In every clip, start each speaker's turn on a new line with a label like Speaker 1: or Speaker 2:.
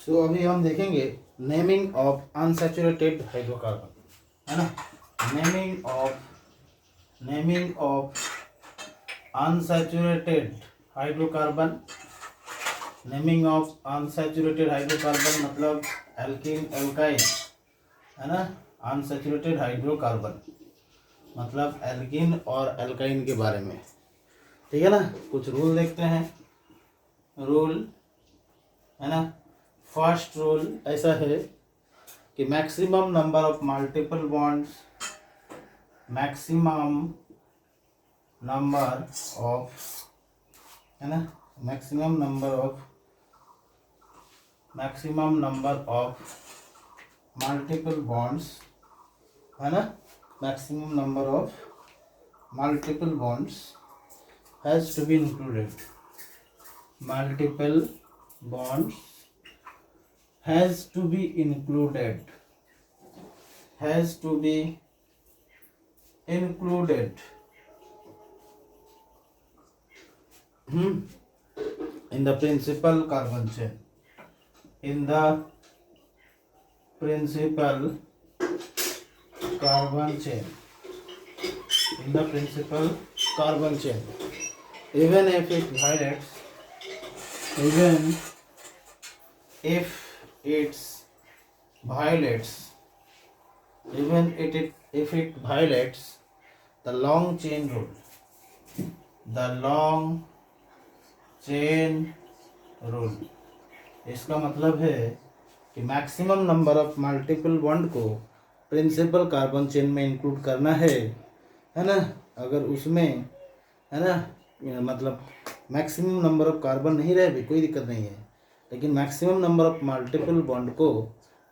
Speaker 1: सो अभी हम देखेंगे नेमिंग ऑफ अनसैचुरेटेड हाइड्रोकार्बन, है ना। Naming of unsaturated hydrocarbon. Naming of unsaturated hydrocarbon मतलब एल्कीन एल्काइन, है ना। अनसैचुरेटेड हाइड्रोकार्बन मतलब एल्कीन और एल्काइन के बारे में, ठीक है ना। कुछ रूल देखते हैं। रूल, है ना। फर्स्ट रूल ऐसा है कि maximum number of multiple bonds, maximum number of, है ना, maximum number of multiple bonds, है ना, maximum number of multiple bonds has to be included. Multiple bonds has to be included, has to be included in the principal carbon chain, in the principal carbon chain, in the principal carbon chain, even if it violates, even if it violates, even if it violates the long chain rule, the long chain rule। इसका मतलब है कि maximum number of multiple bond को principal carbon chain में include करना है ना। अगर उसमें, है ना, मतलब मैक्सिमम नंबर ऑफ कार्बन नहीं रहे भी कोई दिक्कत नहीं है, लेकिन maximum number of multiple bond को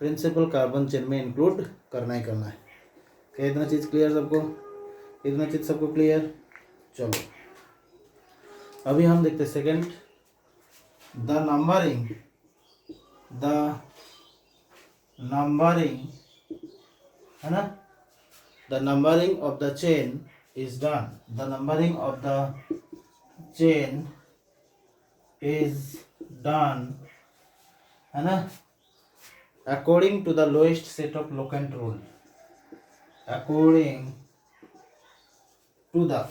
Speaker 1: प्रिंसिपल कार्बन चेन में इंक्लूड करना ही करना है। क्या इतना चीज़ क्लियर सबको? इतना चीज़ सबको क्लियर? चलो अभी हम देखते हैं सेकेंड, द नंबरिंग, है ना, the numbering of the chain is done, the numbering of the chain is done, है ना, according to the lowest set of locant rule, according to the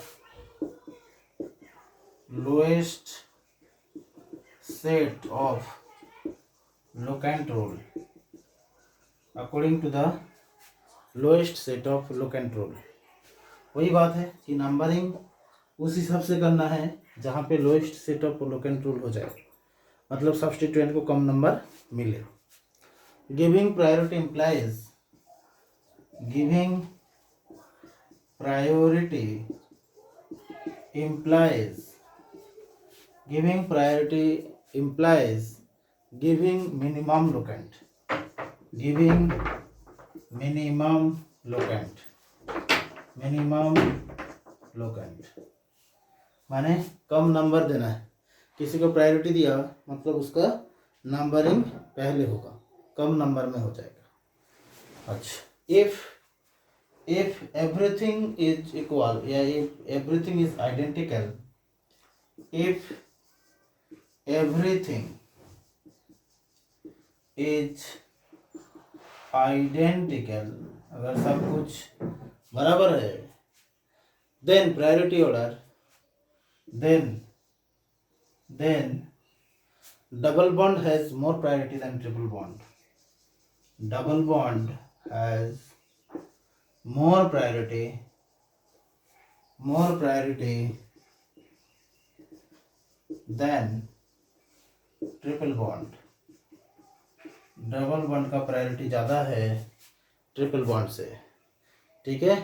Speaker 1: lowest set of locant rule, according to the lowest set of locant rule। वही बात है कि numbering उस हिसाब से करना है जहाँ पे lowest set of locant rule हो जाए, मतलब सब्स्टिट्यूएंट को कम नंबर मिले। Giving priority implies, giving priority implies, giving priority implies giving minimum locant, giving minimum locant, minimum locant माने कम नंबर देना है। किसी को प्रायोरिटी दिया मतलब उसका नंबरिंग पहले होगा, कम नंबर में हो जाएगा। अच्छा, इफ एवरीथिंग इज इक्वल या if everything is identical, if everything is identical, अगर सब कुछ बराबर है, then priority order, then double bond has more priority than triple bond, double bond has more priority than triple bond, double bond का priority ज़्यादा है triple bond से, ठीक है।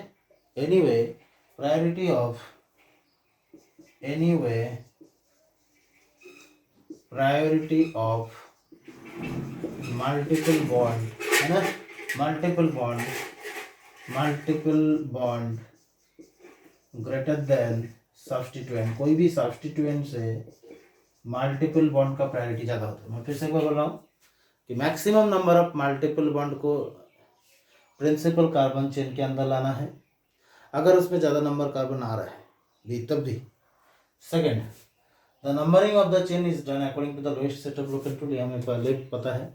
Speaker 1: Anyway priority of, anyway priority of multiple bond, है ना, multiple bond greater than substituent, कोई भी substituent से मल्टीपल बॉन्ड का प्रायोरिटी ज़्यादा होता है। मैं फिर से बोल रहा हूँ कि maximum number of multiple bond को प्रिंसिपल कार्बन चेन के अंदर लाना है। अगर उसमें ज़्यादा नंबर कार्बन आ रहा है भी तब भी। Second, the numbering of the chain is done according to the lowest set of locant rule, हमें पहले पता है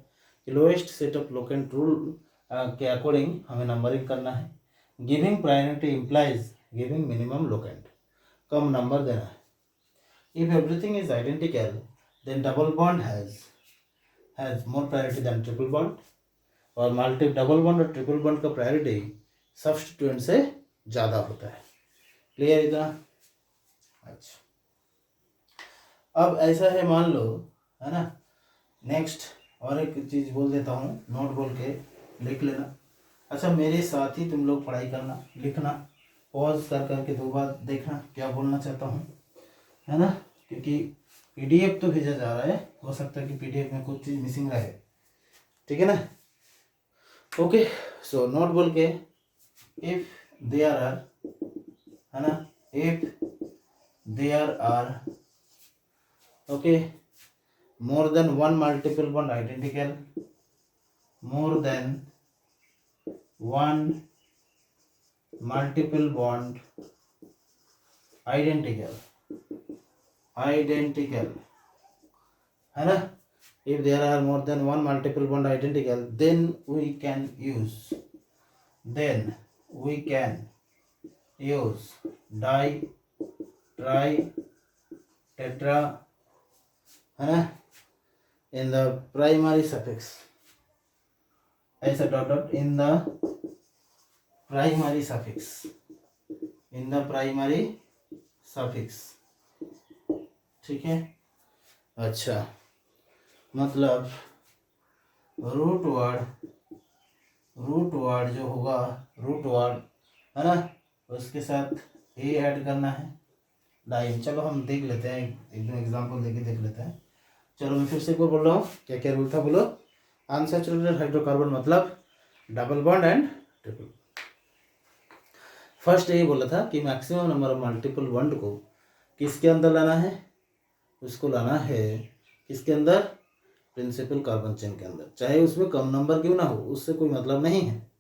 Speaker 1: lowest set of locant rule के अकॉर्डिंग हमें नंबरिंग करना है। Giving priority implies giving minimum locant, कम नंबर देना है। If everything is identical then double bond has more priority than triple bond, और मल्टी डबल बॉन्ड और ट्रिपल बॉन्ड का प्रायोरिटी सब्स्टिट्यूएंट से ज़्यादा होता है। क्लियर इतना? अच्छा, अब ऐसा है, मान लो, है ना। नेक्स्ट और एक चीज़ बोल देता हूँ, नोट बोल के लिख लेना। अच्छा, मेरे साथ ही तुम लोग पढ़ाई करना, लिखना, पॉज कर करके 2 बार देखना क्या बोलना चाहता हूँ, है ना, क्योंकि पीडीएफ तो भेजा जा रहा है, हो सकता है कि पीडीएफ में कुछ चीज़ मिसिंग रहे, ठीक है ना। ओके, सो नोट बोल के, इफ देयर आर, है ना, if there are, okay, more than one multiple bond identical, more than one multiple bond identical, है ना। if there are more than one multiple bond identical, then we can use di, tri, tetra, है ना, in the primary suffix, ऐसा dot dot in the primary suffix, ठीक है। अच्छा, मतलब root word जो होगा, रूट वर्ड, है ना, उसके साथ ए ऐड करना है, डाइन। चलो हम देख लेते हैं, एक दो एग्जाम्पल देके देख लेते हैं। चलो मैं फिर से एक बार बोल रहा हूँ, क्या क्या रूल था बोलो। अनसैचुरेटेड हाइड्रोकार्बन मतलब double bond and triple. First यही बोला था कि maximum number of multiple bond को किसके अंदर लाना है, उसको लाना है किसके अंदर, प्रिंसिपल कार्बन चेन के अंदर, चाहे उसमें कम नंबर क्यों ना हो, उससे कोई मतलब नहीं है।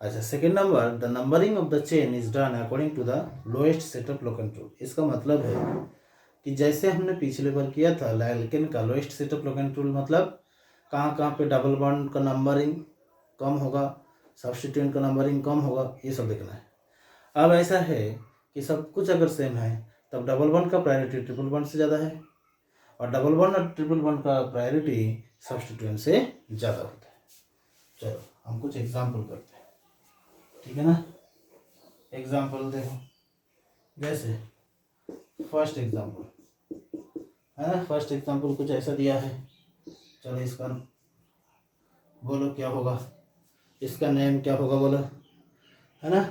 Speaker 1: अच्छा, second number, the numbering of the chain is done according to the lowest set of locant rule. इसका मतलब है कि जैसे हमने पिछले बार किया था एल्केन का lowest set of locant rule, मतलब कहाँ कहाँ पे डबल बॉन्ड का नंबरिंग कम होगा, सब्स्टिट्यूएंट का नंबरिंग कम होगा, ये सब देखना है। अब ऐसा है कि सब कुछ अगर सेम है तब डबल बॉन्ड का प्रायोरिटी ट्रिपल बॉन्ड से ज़्यादा है, और डबल बॉन्ड और ट्रिपल बॉन्ड का प्रायोरिटी सब्स्टिट्यूएंट से ज़्यादा होता है। चलो हम कुछ एग्जाम्पल करते हैं, ठीक है ना। एग्जाम्पल देखो, जैसे फर्स्ट एग्जाम्पल, है ना, फर्स्ट एग्जाम्पल कुछ ऐसा दिया है। चलो इसका बोलो क्या होगा, इसका नेम क्या होगा बोलो, है ना।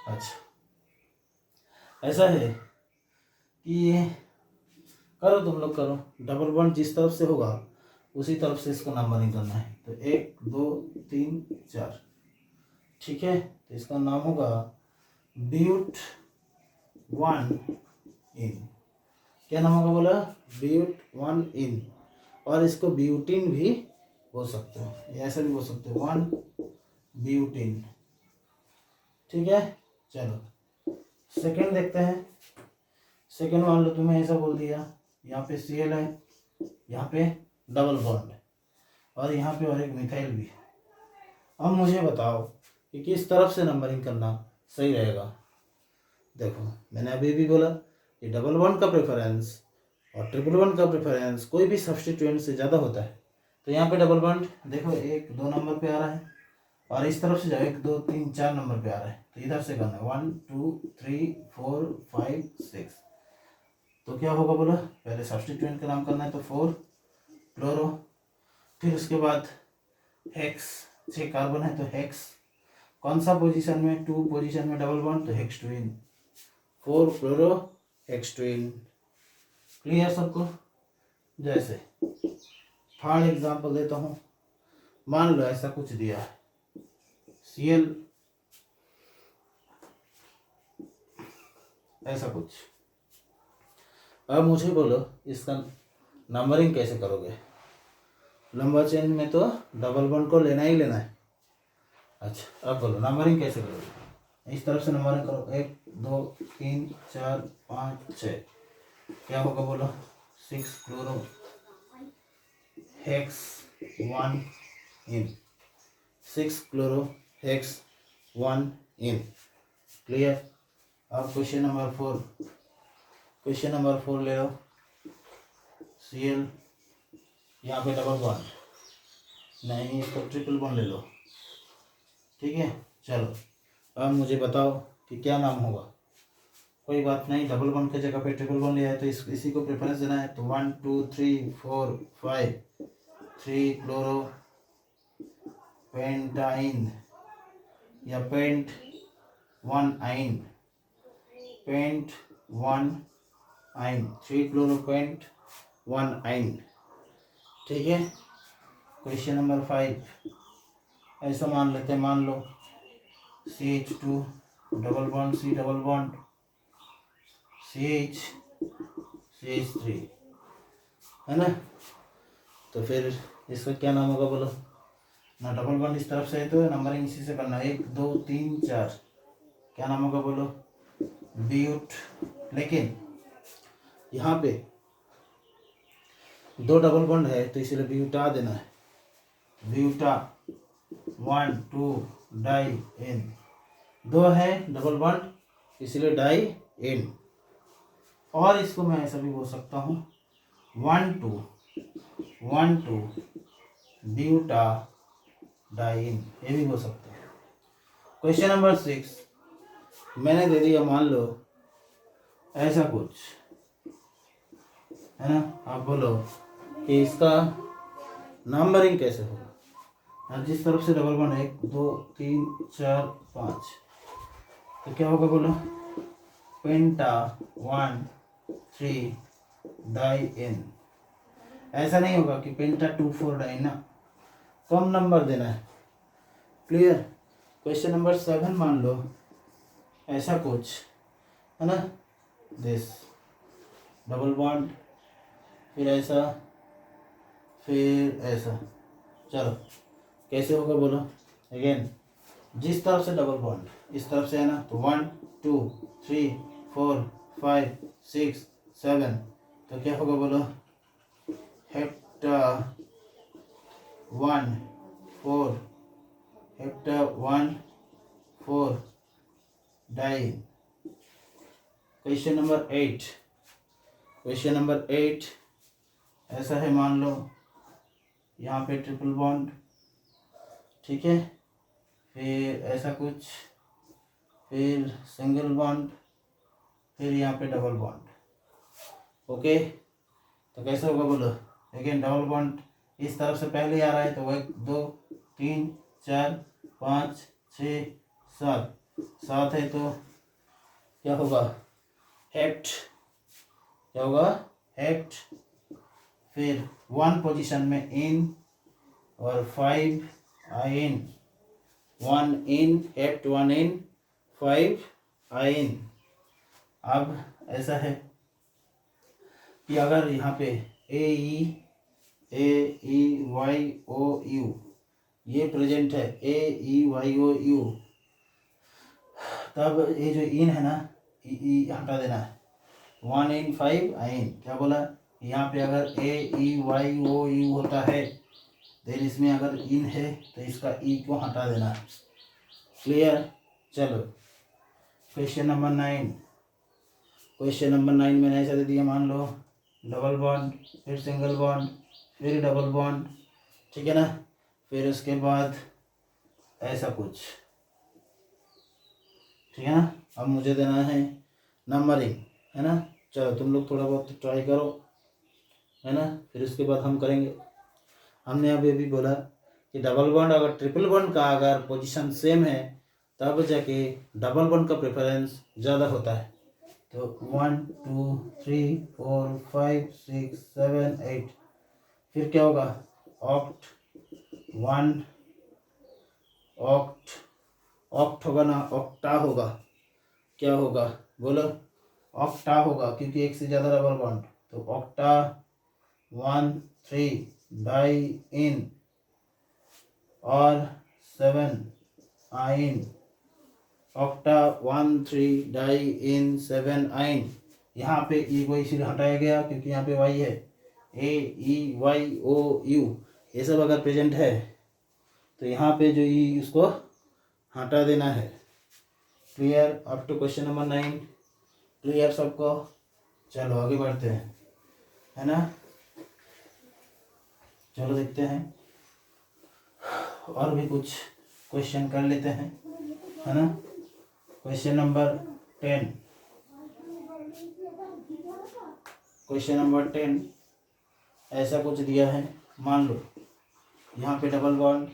Speaker 1: अच्छा, ऐसा है कि करो, तुम लोग करो, डबल बॉन्ड जिस तरफ से होगा उसी तरफ से इसको नंबरिंग करना है। तो 1 2 3 4, ठीक है। तो इसका नाम होगा ब्यूट 1 इन। क्या नाम होगा बोला, ब्यूट 1 इन। और इसको ब्यूटीन भी बोल सकते हो, ऐसा भी बोल सकते हो, 1 ब्यूटीन, ठीक है। चलो सेकेंड देखते हैं। सेकेंड मान लो तुम्हें ऐसा बोल दिया, यहाँ पे Cl है, यहाँ पे डबल बॉन्ड है, और यहाँ पे और एक मिथाइल भी है। अब मुझे बताओ कि किस तरफ से नंबरिंग करना सही रहेगा। देखो मैंने अभी भी बोला कि डबल बॉन्ड का प्रेफरेंस और ट्रिपल बॉन्ड का प्रेफरेंस कोई भी सब्स्टिट्यूएंट से ज़्यादा होता है। तो यहाँ पे डबल बॉन्ड देखो 1 2 नंबर पे आ रहा है, और इस तरफ से जाओ 1 2 3 4 नंबर पे आ रहा है, तो इधर से करना है 1 2 3 4 5 6। तो क्या होगा बोलो, पहले सब्स्टिट्यूएंट का नाम करना है, तो 4 क्लोरो, फिर उसके बाद हेक्स, 6 कार्बन है तो हेक्स, कौन सा पोजीशन में, 2 पोजीशन में डबल बॉन्ड, तो hex twin, 4 chloro hex twin. Clear सबको। जैसे थर्ड एग्जांपल देता हूँ, मान लो ऐसा कुछ दिया है, Cl ऐसा कुछ। अब मुझे बोलो इसका नंबरिंग कैसे करोगे। लंबा चेन में तो डबल बॉन्ड को लेना ही लेना है। अच्छा, अब बोलो नंबरिंग कैसे करोगे। इस तरफ से नंबरिंग करो, 1 2 3 4 5 6। क्या होगा बोलो, 6 क्लोरो हेक्स 1 इन, 6 क्लोरोहेक्स 1 इन। क्लियर। अब क्वेश्चन नंबर 4, क्वेश्चन नंबर 4 ले लो। Cl, यहाँ पे डबल बॉन्ड नहीं, इसको ट्रिपल बॉन्ड ले लो। ठीक है, चलो अब मुझे बताओ कि क्या नाम होगा। कोई बात नहीं, डबल बॉन्ड की जगह पे ट्रिपल बॉन्ड लिया है तो इसी को प्रेफरेंस देना है। तो 1 2 3 4 5, 3 क्लोरो पेंटाइन या पेंट 1 आइन, पेंट 1 आइन, 3 क्लोरो पेंट 1 आइन। ठीक है। क्वेश्चन नंबर 5 ऐसा मान लेते हैं, मान लो CH2 double bond C double bond CH CH3 है ना। तो फिर इसका क्या नाम होगा बोलो ना। डबल बॉन्ड इस तरफ से है तो नंबरिंग इसी से करना, 1 2 3 4। क्या नाम होगा बोलो, ब्यूट। लेकिन यहाँ पे 2 डबल बॉन्ड है तो इसलिए ब्यूटा देना है। ब्यूटा 1 2 डाई एन, 2 है डबल बॉन्ड इसलिए डाई एन। और इसको मैं ऐसा भी बोल सकता हूँ 1 2 ब्यूटा डाइन, ये भी बोल सकते हैं। क्वेश्चन नंबर 6 मैंने दे दिया, मान लो ऐसा कुछ है ना। आप बोलो कि इसका नंबरिंग कैसे होगा। अब जिस तरफ से डबल बॉन्ड 1 2 3 4 5, तो क्या होगा बोलो, पेंटा 1 3 डाई एन। ऐसा नहीं होगा कि पेंटा 2 4 डाई ना, कम नंबर देना है। क्लियर। क्वेश्चन नंबर 7 मान लो ऐसा कुछ है ना, दिस डबल बॉन्ड, फिर ऐसा, फिर ऐसा। चलो कैसे होगा बोलो। अगेन जिस तरफ से डबल बॉन्ड इस तरफ से है ना, तो 1 2 3 4 5 6 7, तो क्या होगा बोलो, hepta 1 4, hepta 1 4 di. Question number 8, question number 8 ऐसा है, मान लो यहाँ पे ट्रिपल बॉन्ड, ठीक है, फिर ऐसा कुछ, फिर सिंगल बॉन्ड, फिर यहाँ पे डबल बॉन्ड। ओके, तो कैसे होगा बोलो। अगेन डबल बॉन्ड इस तरफ से पहले आ रहा है तो 1 2 3 4 5 6 7, 7 है तो क्या होगा, हेप्ट। क्या होगा, हेप्ट। फिर 1 पोजीशन में इन और 5 आइन, 1 इन हेप्ट 1 इन 5 आइन। अब ऐसा है कि अगर यहाँ पे AEYOU ये प्रेजेंट है, AEYOU, तब ये जो इन है ना, ई हटा देना है, 1 इन 5 आइन। क्या बोला, यहाँ पे अगर AEYOU होता है देन इसमें अगर इन है तो इसका ई को हटा देना है। क्लियर। चलो क्वेश्चन नंबर 9, क्वेश्चन नंबर 9 मैंने ऐसा दे दिया, मान लो डबल बॉन्ड, फिर सिंगल बॉन्ड, फिर डबल बॉन्ड, ठीक है ना, फिर उसके बाद ऐसा कुछ, ठीक है ना। अब मुझे देना है नंबरिंग, है ना। चलो तुम लोग थोड़ा बहुत ट्राई करो, है ना, फिर उसके बाद हम करेंगे। हमने अभी भी बोला कि डबल बॉन्ड अगर ट्रिपल बॉन्ड का अगर पोजीशन सेम है तब जाके डबल बॉन्ड का प्रेफरेंस ज़्यादा होता है। तो 1 2 3 4 5 6 7 8, फिर क्या होगा, ऑक्ट 1, ऑक्ट, ऑक्ट होगा ना, ऑक्टा होगा। क्या होगा बोलो, ऑक्टा होगा क्योंकि एक से ज़्यादा डबल बॉन्ड, तो ऑक्टा 1 3 डाई इन और 7 आइन, ऑक्टा 1 3 डाई इन 7 आइन। यहाँ पे ई को इसीलिए हटाया गया क्योंकि यहाँ पे वाई है, AEYOU, ये सब अगर प्रेजेंट है तो यहाँ पे जो ई उसको हटा देना है। Clear up to question number 9? Clear सबको? चलो आगे बढ़ते हैं, है ना। चलो देखते हैं और भी कुछ क्वेश्चन कर लेते हैं, है ना। क्वेश्चन नंबर 10, क्वेश्चन नंबर 10 ऐसा कुछ दिया है। मान लो यहाँ पे डबल बॉन्ड,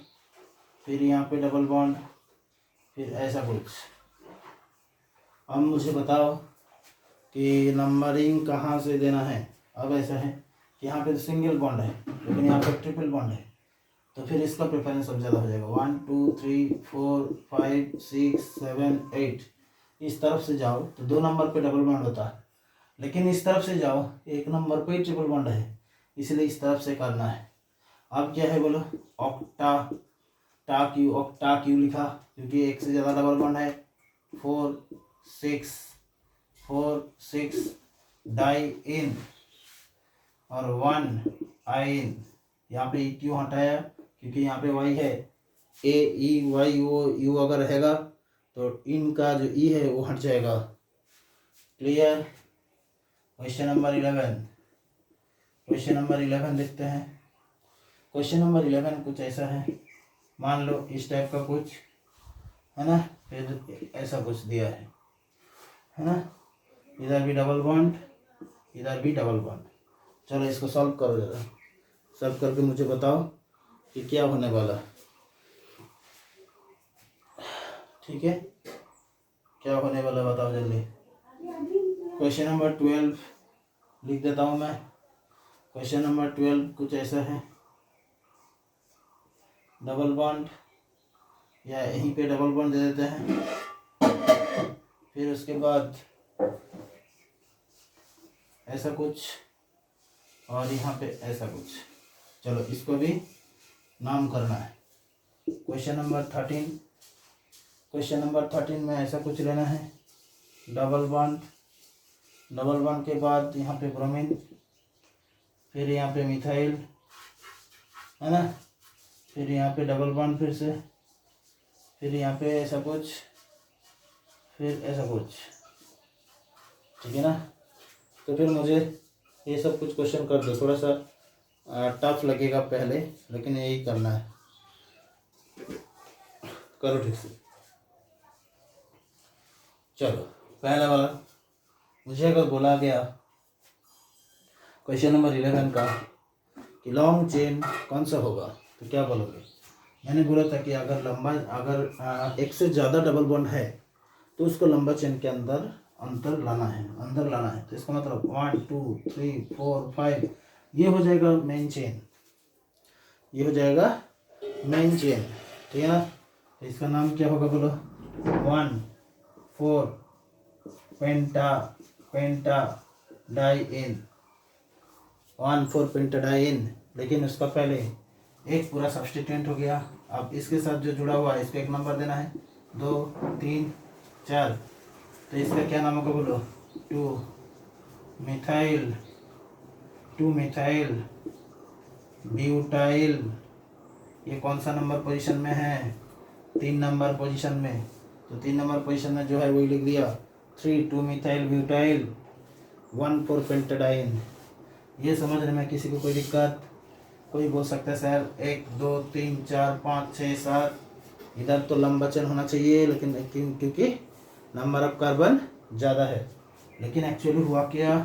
Speaker 1: फिर यहाँ पे डबल बॉन्ड, फिर ऐसा कुछ। अब मुझे बताओ कि नंबरिंग कहाँ से देना है। अब ऐसा है कि यहाँ पे तो सिंगल बॉन्ड है लेकिन यहाँ पे ट्रिपल बॉन्ड है, तो फिर इसका प्रेफरेंस सब ज़्यादा हो जाएगा। 1 2 3 4 5 6 7 8। इस तरफ से जाओ तो 2 नंबर पे डबल बॉन्ड होता है, लेकिन इस तरफ से जाओ 1 नंबर पे ट्रिपल बॉन्ड है, इसलिए इस तरफ से करना है। अब क्या है बोलो, ऑक्टा ऑक्टा क्यों लिखा, क्योंकि एक से ज़्यादा डबल बॉन्ड है। 4 6 डाई इन और 1 आइन। यहाँ पे ई क्यों हटाया, क्योंकि यहाँ पे वाई है। ए ई वाई वो यू अगर रहेगा तो इन का जो ई है वो हट जाएगा। Clear. Question number 11, question number 11 देखते हैं। क्वेश्चन नंबर 11 कुछ ऐसा है। मान लो इस टाइप का कुछ है ना, फिर ऐसा कुछ दिया है ना। इधर भी डबल बॉन्ड, इधर भी डबल बॉन्ड। चलो इसको सॉल्व करो जरा। सॉल्व करके मुझे बताओ कि क्या होने वाला। ठीक है, क्या होने वाला बताओ जल्दी। क्वेश्चन नंबर 12 लिख देता हूँ मैं। क्वेश्चन नंबर 12 कुछ ऐसा है। डबल बॉन्ड या यहीं पे डबल बॉन्ड दे देते हैं, फिर उसके बाद ऐसा कुछ और यहाँ पे ऐसा कुछ। चलो इसको भी नाम करना है। क्वेश्चन नंबर 13, क्वेश्चन नंबर 13 में ऐसा कुछ लेना है। डबल बॉन्ड, डबल बॉन्ड के बाद यहाँ पे ब्रोमीन, फिर यहाँ पे मिथाइल, है ना। फिर यहाँ पे डबल बॉन्ड फिर से, फिर यहाँ पे ऐसा कुछ, फिर ऐसा कुछ। ठीक है ना। तो फिर मुझे ये सब कुछ क्वेश्चन कर दो। थोड़ा सा टफ लगेगा पहले, लेकिन यही करना है। करो ठीक से। चलो पहला वाला मुझे अगर बोला गया क्वेश्चन नंबर 11 का कि लॉन्ग चेन कौन सा होगा, तो क्या बोलोगे। मैंने बोला था कि अगर एक से ज़्यादा डबल बॉन्ड है तो उसको लंबा चेन के अंदर अंदर लाना है। तो इसका मतलब 1 2 3 4 5 ये हो जाएगा मेन चेन, ये हो जाएगा मेन चेन। ठीक है ना। तो इसका नाम क्या होगा बोलो। 1 4 पेंटा डाइइन, 1 4 पेंटा डाइइन। लेकिन उसका पहले एक पूरा सब्स्टिट्यूएंट हो गया। अब इसके साथ जो जुड़ा हुआ है इसको 1 नंबर देना है। 2 3 4, तो इसका क्या नाम होगा बोलो। 2 मिथाइल ब्यूटाइल। ये कौन सा नंबर पोजीशन में है, 3 नंबर पोजीशन में। तो 3 नंबर पोजीशन में जो है वही लिख दिया। 3 2 मिथाइल ब्यूटाइल 1 4 पेंटाडाइन। ये समझने में किसी को कोई दिक्कत? कोई बोल सकता है सर 1 2 3 4 5 6 7 इधर तो लंबा चेन होना चाहिए, लेकिन क्योंकि नंबर ऑफ कार्बन ज़्यादा है। लेकिन एक्चुअली हुआ क्या,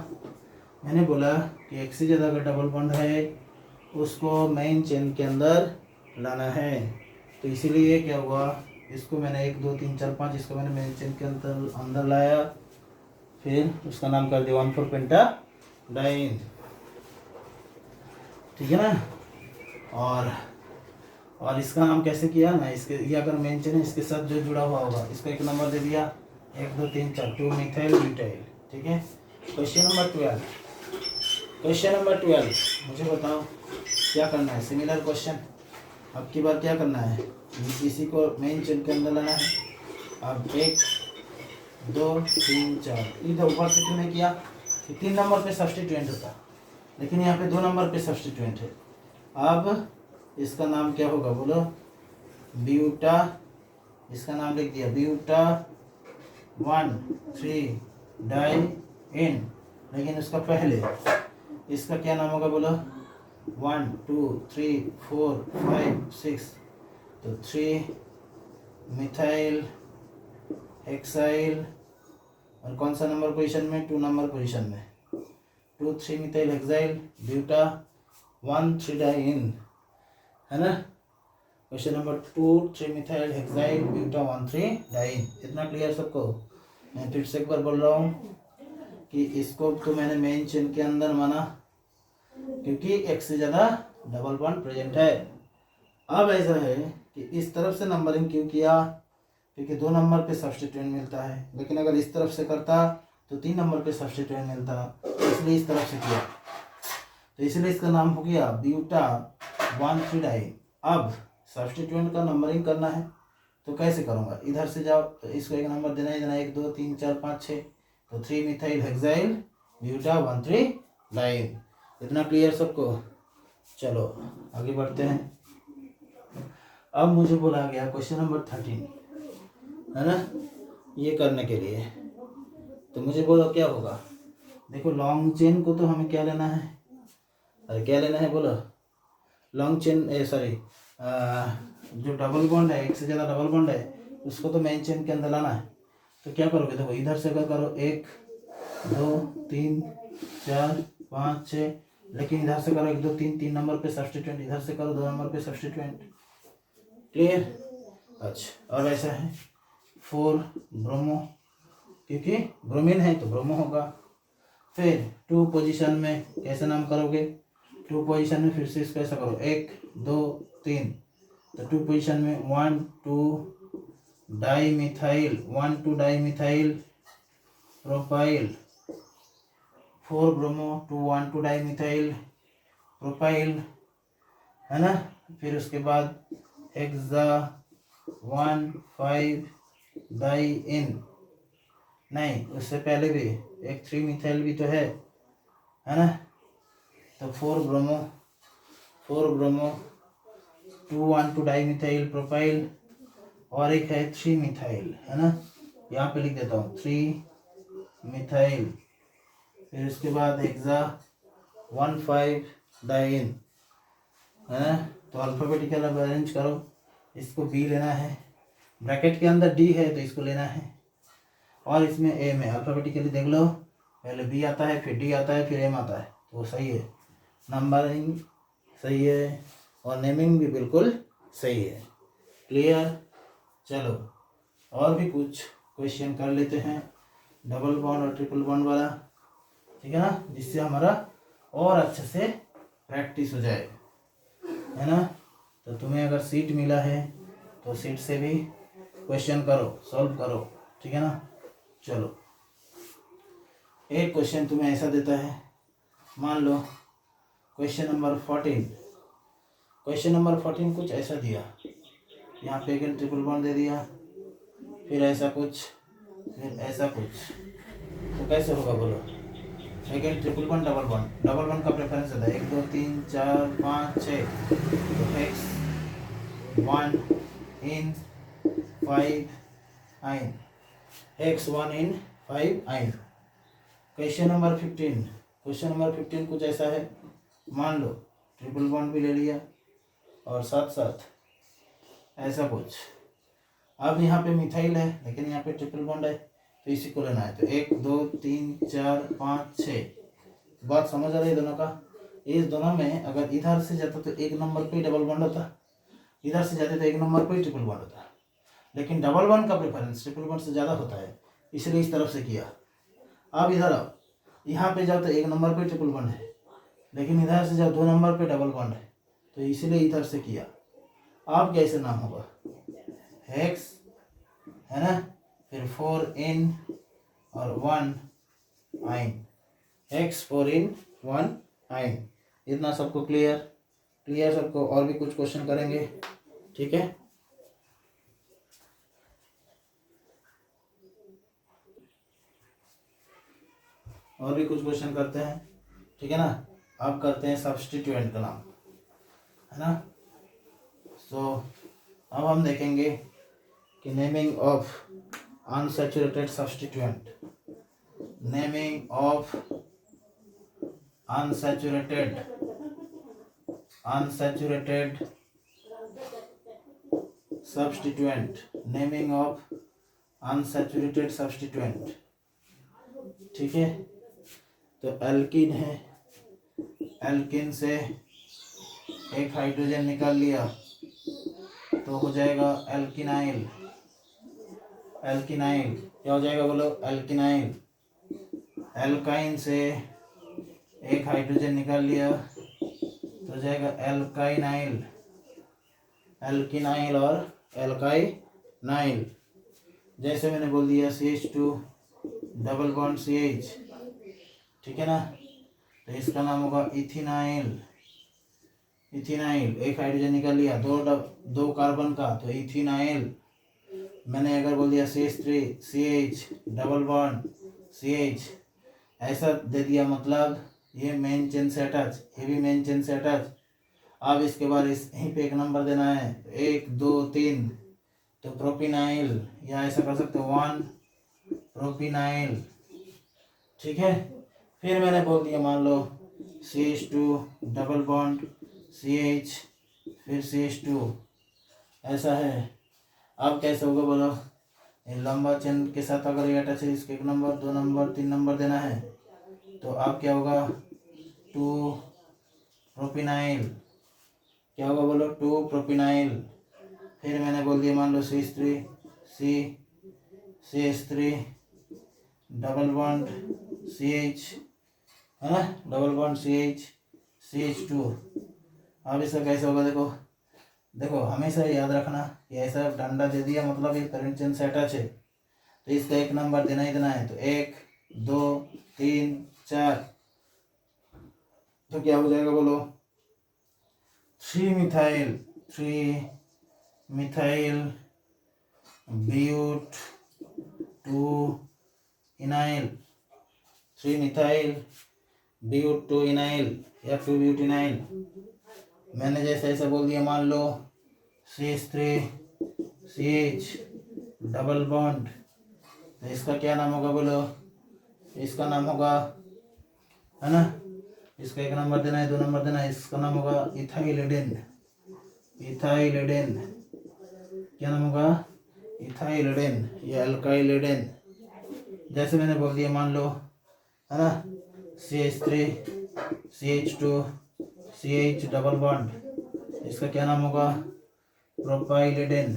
Speaker 1: मैंने बोला कि एक से ज़्यादा अगर डबल बॉन्ड है उसको मेन चेन के अंदर लाना है। तो इसीलिए क्या हुआ, इसको मैंने 1 2 3 4 5 इसको मैंने मेन चेन के अंदर लाया, फिर उसका नाम कर दिया 1 4 पेंटाडाइन। ठीक है ना। और इसका नाम कैसे किया ना, इसके ये अगर मेन चेन है इसके साथ जो जुड़ा हुआ होगा इसको 1 नंबर दे दिया। 1 2 3 4 2 मिथाइल ब्यूटाइल। ठीक है। क्वेश्चन नंबर 12, क्वेश्चन नंबर 12 मुझे बताओ क्या करना है। Similar question. अब की बार क्या करना है, इसी को मेन चेन के अंदर लाना है। अब 1 2 3 4 इधर ऊपर से क्यों नहीं किया कि 3 नंबर पे सब्स्टिट्यूएंट होता, लेकिन यहाँ पे 2 नंबर पे सब्स्टिट्यूएंट है। अब इसका नाम क्या होगा बोलो? ब्यूटा। इसका नाम लिख दिया ब्यूटा 1,3-डाइइन। लेकिन उसका पहले इसका क्या नाम होगा बोलो? 1 2 3 4 5 6, तो 3 मिथाइल हेक्साइल। और कौन सा नंबर पोजीशन में? 2 नंबर पोजीशन में। 2 3 मिथाइल हेक्साइल ब्यूटा 1,3-डाइइन, है ना। Question number 2 3 methyl hexyl buta 1,3-डाइइन। इतना क्लियर सबको? मैं फिर से एक बार बोल रहा हूँ कि इसको तो मैंने मेन चेन के अंदर माना क्योंकि एक से ज़्यादा डबल बॉन्ड प्रेजेंट है। अब ऐसा है कि इस तरफ से नंबरिंग क्यों किया? क्योंकि 2 नंबर पे सब्स्टिट्यूएंट मिलता है, लेकिन अगर इस तरफ से करता तो 3 नंबर पे सब्स्टिट्यूएंट मिलता, इसलिए इस तरफ से किया। तो इसलिए इसका नाम हो गया ब्यूटा 1,3-डाइइन। अब सब्स्टिट्यूएंट का नंबरिंग करना है तो कैसे करूँगा? इधर से जाओ तो इसको एक नंबर देना ही देना, 1 2 3 4 5 6, तो 3 मिथाइल हेक्साइल ब्यूटा 1,3-डाइइन। इतना क्लियर सबको? चलो आगे बढ़ते हैं। अब मुझे बोला गया क्वेश्चन नंबर 13, है ना, ये करने के लिए। तो मुझे बोलो क्या होगा? देखो लॉन्ग चेन को तो हमें क्या लेना है? अरे क्या लेना है बोलो? लॉन्ग चेन सॉरी जो डबल बॉन्ड है, एक से ज़्यादा डबल बॉन्ड है, उसको तो मेन चेन के अंदर लाना है। तो क्या करोगे? देखो इधर से अगर करो 1 2 3 4 5 6, लेकिन इधर से करो 1 2 3 3 नंबर पे सब्स्टिट्यूएंट, इधर से करो 2 नंबर पे सब्स्टिट्यूएंट। क्लियर? अच्छा, और ऐसा है 4 ब्रोमो, क्योंकि ब्रोमीन है तो ब्रोमो होगा। फिर 2 पोजीशन में कैसे नाम करोगे? 2 पोजीशन में फिर से इसको ऐसा करो 1 2 3, तो 2 पोजीशन में 1 2 dimethyl 1 2 dimethyl propyl, 4 bromo 2 1 2 dimethyl propyl, है ना। फिर उसके बाद हेक्सा 1 5 डाइइन, नहीं उससे पहले भी एक 3 मिथाइल भी तो है ना। तो 4 ब्रोमो 2 1 2 डाइमिथाइल प्रोपाइल, और एक है 3 मिथाइल, है ना। यहाँ पे लिख देता हूँ 3 मिथाइल। फिर उसके बाद हेक्सा 1 5 डाइइन, है ना। तो अल्फ़ाबेटिकल अब अरेंज करो। इसको बी लेना है, ब्रैकेट के अंदर डी है तो इसको लेना है, और इसमें ए में अल्फ़ाबेटिकली देख लो, पहले बी आता है फिर डी आता है फिर एम आता है, तो वो सही है। नंबरिंग सही है और नेमिंग भी बिल्कुल सही है। क्लियर? चलो और भी कुछ क्वेश्चन कर लेते हैं, डबल बॉन्ड और ट्रिपल बॉन्ड वाला, ठीक है ना, जिससे हमारा और अच्छे से प्रैक्टिस हो जाए, है ना। तो तुम्हें अगर सीट मिला है तो सीट से भी क्वेश्चन करो, सॉल्व करो, ठीक है ना। चलो एक क्वेश्चन तुम्हें ऐसा देता है, मान लो क्वेश्चन नंबर 14। क्वेश्चन नंबर 14 कुछ ऐसा दिया, यहाँ पे एक ट्रिपल बॉन्ड दे दिया, फिर ऐसा कुछ, फिर ऐसा कुछ, तो कैसे होगा बोलो? Second triple bond double bond, double bond का प्रेफरेंस होता है 1 2 3 4 5 6, तो हेक्स 1 in 5 आइन, हेक्स 1 in 5 आइन। क्वेश्चन नंबर 15, क्वेश्चन नंबर 15 कुछ ऐसा है, मान लो ट्रिपल बॉन्ड भी ले लिया और साथ साथ ऐसा कुछ। अब यहाँ पे मिथाइल है लेकिन यहाँ पे ट्रिपल बॉन्ड है, तो इसी को लेना है। तो 1 2 3 4 5 6, बात समझ आ रही है दोनों का? इस दोनों में अगर इधर से जाता तो 1 नंबर पे डबल बॉन्ड होता, इधर से जाते तो 1 नंबर पे ट्रिपल बॉन्ड होता, लेकिन डबल बॉन्ड का प्रेफरेंस ट्रिपल बॉन्ड से ज़्यादा होता है, इसलिए इस तरफ से किया। अब इधर आओ, यहाँ पे जाओ तो 1 नंबर पे ट्रिपल बॉन्ड है, लेकिन इधर से जाओ 2 नंबर पे डबल बॉन्ड है, तो इसलिए इधर से किया। अब कैसे नाम होगा? हेक्स, है ना, फिर 4 in और 1 आइन, हेक्स 4 in 1 आइन। इतना सबको क्लियर? क्लियर सबको? और भी कुछ क्वेश्चन करेंगे, ठीक है। और भी कुछ क्वेश्चन करते हैं, ठीक है ना। अब करते हैं सब्स्टिट्यूएंट का नाम, है ना। सो अब हम देखेंगे कि naming of unsaturated substituent, naming of unsaturated substituent, naming of unsaturated substituent। ठीक है, तो एल्किन है, एल्किन से एक हाइड्रोजन निकाल लिया तो हो जाएगा एल्किनाइल। एल्किनाइल क्या हो जाएगा बोलो? एल्किनाइल। एल्काइन से एक हाइड्रोजन निकाल लिया तो हो जाएगा एल्काइनाइल। एल्किनाइल और एल्काइनाइल। जैसे मैंने बोल दिया CH2 डबल बॉन्ड CH, ठीक है ना, तो इसका नाम होगा इथिनाइल। इथिनाइल, एक हाइड्रोजन निकाल लिया, दो कार्बन का, तो इथिनाइल। मैंने अगर बोल दिया CH3 CH double bond CH, ऐसा दे दिया, मतलब ये मेन चेन से अटैच, ये भी मेन चेन से अटैच। अब इसके बाद यहीं पे एक नंबर देना है, 1 2 3, तो प्रोपिनाइल, या ऐसा कर सकते हो 1 प्रोपिनाइल। ठीक है, फिर मैंने बोल दिया मान लो CH2 डबल बॉन्ड CH फिर CH2, ऐसा है। अब कैसे होगा बोलो? ये लंबा चेन के साथ अगर ये अटैच है, इसके 1 नंबर 2 नंबर 3 नंबर देना है, तो अब क्या होगा? 2 प्रोपिनाइल। क्या होगा बोलो? 2 प्रोपिनाइल। फिर मैंने बोल दिया मान लो CH3 CH3 double bond CH, है ना, डबल बॉन्ड CH CH2। अब इसका कैसे होगा? देखो देखो, हमेशा याद रखना कि ऐसा डंडा दे दिया मतलब ये पेरेंट चेन से अटैच है, तो इसका 1 नंबर देना ही देना है। तो 1 2 3 4, तो क्या हो जाएगा बोलो? 3 मिथाइल ब्यूट 2 इनाइल, 3 मिथाइल ब्यूट 2 इनाइल या 2 ब्यूटिनाइल। मैंने जैसे ऐसा बोल दिया, मान लो CH3 CH डबल बॉन्ड, तो इसका क्या नाम होगा बोलो? इसका नाम होगा, है ना, इसका 1 नंबर देना है 2 नंबर देना है, इसका नाम होगा इथाइलिडेन। इथाइलिडेन, क्या नाम होगा? इथाइलिडेन या अल्काइलिडेन। जैसे मैंने बोल दिया मान लो, है ना, CH3 CH2 CH double bond, इसका क्या नाम होगा? प्रोपाइलिडेन।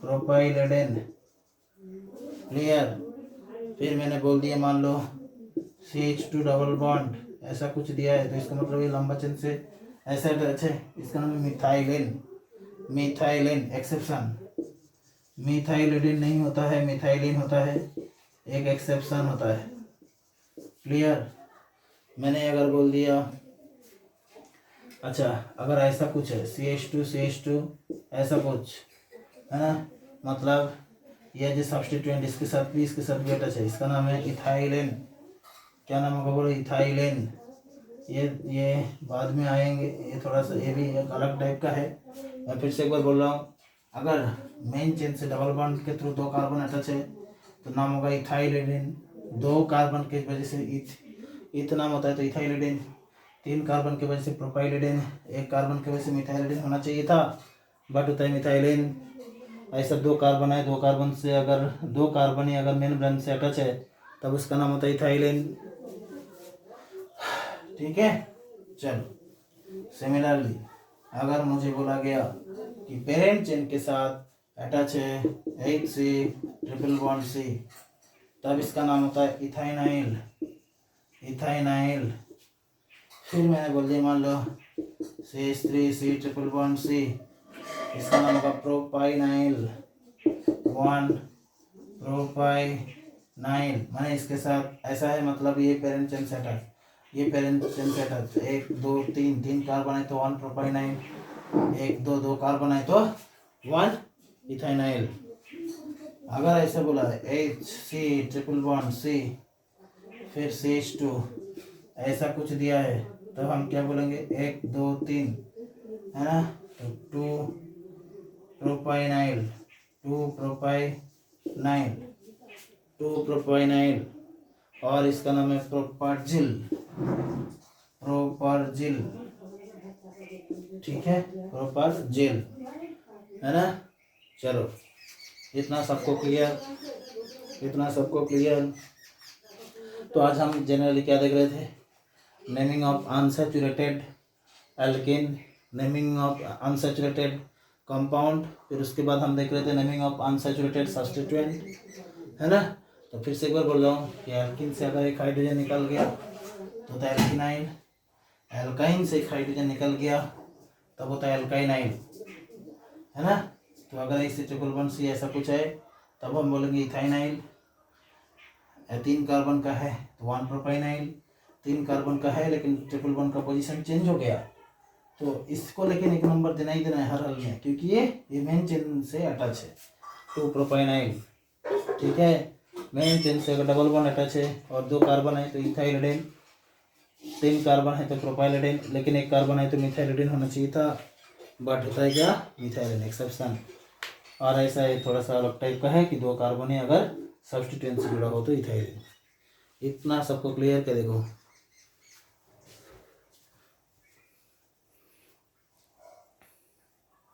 Speaker 1: प्रोपाइलिडेन, क्लियर। फिर मैंने बोल दिया मान लो CH2 डबल बॉन्ड, ऐसा कुछ दिया है, तो इसका मतलब ये लंबा चेन से ऐसा अटैच है, इसका नाम है मिथाइलिन। मिथाइलिन एक्सेप्शन, मिथाइलिडिन नहीं होता है, मिथाइलिन होता है, एक एक्सेप्शन होता है, क्लियर। मैंने अगर बोल दिया, अच्छा अगर ऐसा कुछ है CH2 ऐसा कुछ, है ना, मतलब ये जो सब्स्टिट्यूएंट इसके साथ भी अटैच है, इसका नाम है इथाइलिन। क्या नाम होगा बोलो? इथाइलिन। ये बाद में आएंगे, ये थोड़ा सा ये भी एक अलग टाइप का है। मैं फिर से एक बार बोल रहा हूँ, अगर मेन चेन से डबल बॉन्ड के थ्रू 2 कार्बन अटैच है तो नाम होगा इथाइलिन। 2 कार्बन के वजह से इत नाम होता है तो इथाइलिन। 3 कार्बन की वजह से प्रोपाइलिडेन, 1 कार्बन की वजह से मिथाइलिडेन होना चाहिए था, बट होता है मिथाइलिन। ऐसा 2 कार्बन है, 2 कार्बन से अगर 2 कार्बन ही अगर मेन ब्रांच से अटैच है तब उसका नाम होता है इथाइलिन। ठीक है, चलो। सिमिलरली अगर मुझे बोला गया कि पेरेंट चेन के साथ अटैच है HC ट्रिपल बॉन्ड C, तब इसका नाम होता है इथाइनाइल। इथाइनाइल। फिर मैंने बोल दिया मान लो CH3 C triple bond C, इसका नाम होगा प्रोपाइनाइल। 1 प्रोपाइनाइल, माने इसके साथ ऐसा है, मतलब ये पेरेंट चेन से अटैच, ये पेरेंट चेन से अटैच, 1 2 3 कार्बन है तो 1 प्रोपाइनाइल, 1 2 कार्बन है तो 1 इथाइनाइल। अगर ऐसा बोला है HC ट्रिपल बॉन्ड C फिर CH2 ऐसा कुछ दिया है, तो हम क्या बोलेंगे? 1 2 3, है ना, तो 2 प्रोपाइनाइल, 2 प्रोपाइनाइल। और इसका नाम है प्रोपर्जिल, ठीक है, प्रोपर्जिल, है ना। चलो, इतना सबको क्लियर। तो आज हम जनरली क्या देख रहे थे, naming of unsaturated alkene, naming of unsaturated compound, फिर उसके बाद हम देख रहे थे नेमिंग ऑफ अनसैचुरेटेड सब्स्टिट्यूएंट, है ना। तो फिर से एक बार बोल रहा हूँ कि एल्किन से अगर एक हाइड्रोजन निकल गया तो होता है एल्किनाइल, एल्काइन से एक हाइड्रोजन निकल गया तब होता है एल्काइनाइल, है ना। तो अगर इससे ट्रिपल बॉन्ड सी ऐसा कुछ है तब हम बोलेंगे इथाइनाइल। 3 कार्बन का है तो 1 प्रोपाइनाइल, 3 कार्बन का है लेकिन ट्रिपल बॉन्ड का पोजीशन चेंज हो गया तो इसको लेकिन 1 नंबर देना ही देना है हर हल में, क्योंकि ये मेन चेन से अटैच है, 2 प्रोपाइनाइल, ठीक है। मेन चेन से अगर डबल बॉन्ड अटैच है और 2 कार्बन है तो इथाइलिडेन, 3 कार्बन है तो प्रोपाइलिडेन, लेकिन 1 कार्बन है तो मिथाइलिडेन होना चाहिए था, बट होता है क्या, मिथाइलिन एक्सेप्शन। और ऐसा है थोड़ा सा अलग टाइप का है कि 2 कार्बन है अगर सब्स्टिट्यूएंट से जुड़ा हो तो इथाइलिन। इतना सबको क्लियर कर देखो।